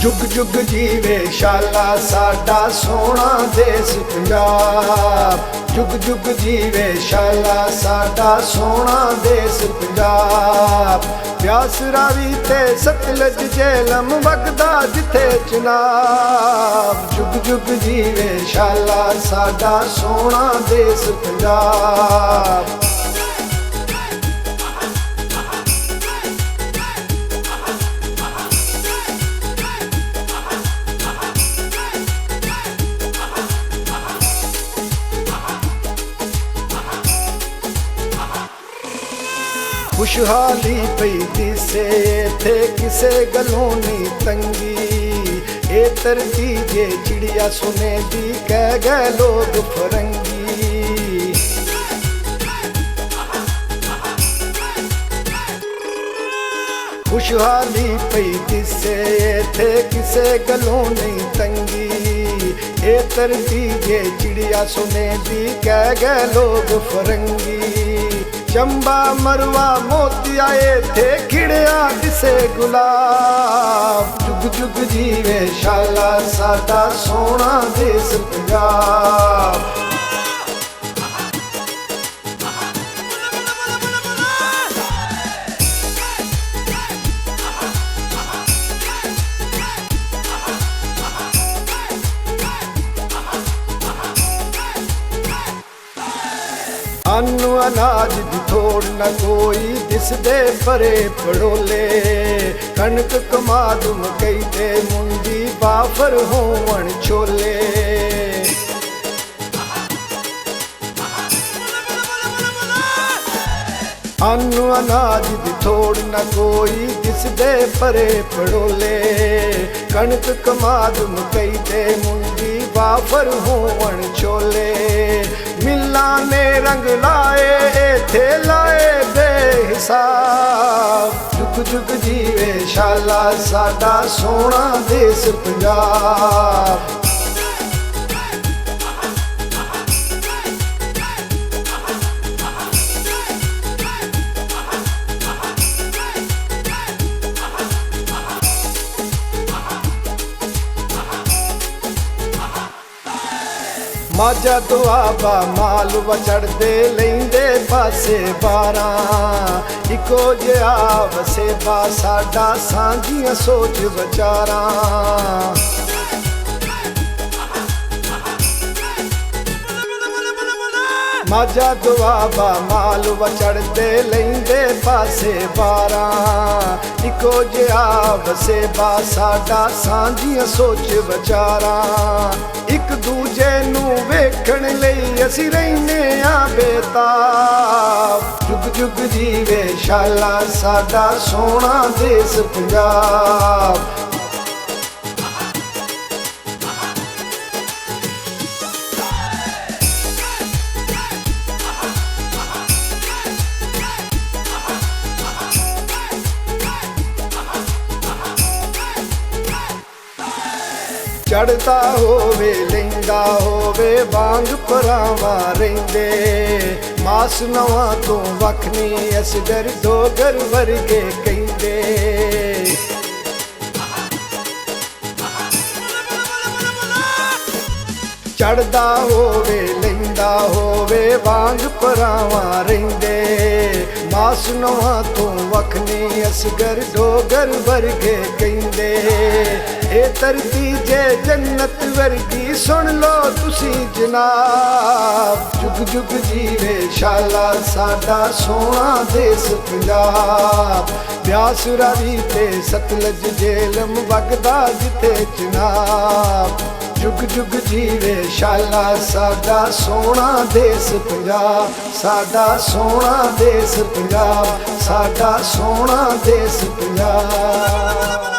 जुग जुग जीवे शाला साडा सोहना देश पंजाब। जुग जुग जीवे शाला साडा सोहना देश पंजाब। ब्यास रावी ते सतलज झेलम वगदा जिथे चनाब। जुग जुग जीवे शाला साडा सोहना देश पंजाब। खुशहाली पई दिसे थे किसे गलों नी तंगी। ए तरती जे चिड़िया सुने दी कह गए लोग फरंगी। खुशहाली पई दिसे थे किसे गलों नी तंगी। ए तरती जे चिड़िया सुने दी कह गए लोग फरंगी। चंबा मरवा मोती आए थे खिड़िया दिसे गुलाब। जुग जुग जीवे शाला साडा सोहना देश पंजाब। अन्न अनाज दी थोड़ न कोई दिसदे परे पड़ोले। कणक कमाद मकई ते मुंजी बाफर होवण छोले। अन्न अनाज दी थोड़ न कोई दिसदे परे पड़ोले। कणक कमाद मकई ते मुंजी बाफर होवण छोले। मिल्ला ने रंग लाए थे लाए बेहिसाब। जुग जुग जीवे शाला साडा सोहना देश पंजाब। माझा दुआबा माल वचड़दे लेंदे पासे 12। इको जिहा वसेबा साडा सांझियां सोच विचारां। माझा दुआबा माल वचड़दे लेंदे पासे 12। इको जिहा वसेबा साडा सांझियां सोच विचारां। एक दूजे नू वेखण लई असीं रहिने आ बेताब। जुग जुग जीवे शाला साडा सोहना देश पंजाब। चढ़दा होवे लैंदा होवे वांग भरावां रहिंदे। मास नवां तो वख नी असगर डोगर वर्गे कहिंदे। चढ़दा होवे लैंदा होवे वांग भरावां रहिंदे। मास नवां तो वख नी असगर डोगर वर्गे कहिंदे। ए तरती जे जन्नत वर्गी सुन लो तुसी जनाब। जुग जुग जीवे शाला साडा सोहना देश पंजाब। ब्यास रावी ते सतलज झेलम वगदा जिथे चनाब। जुग जुग जीवे शाला साडा सोहना देश पंजाब। साडा सोहना देश पंजाब। साडा सोहना देश पंजाब।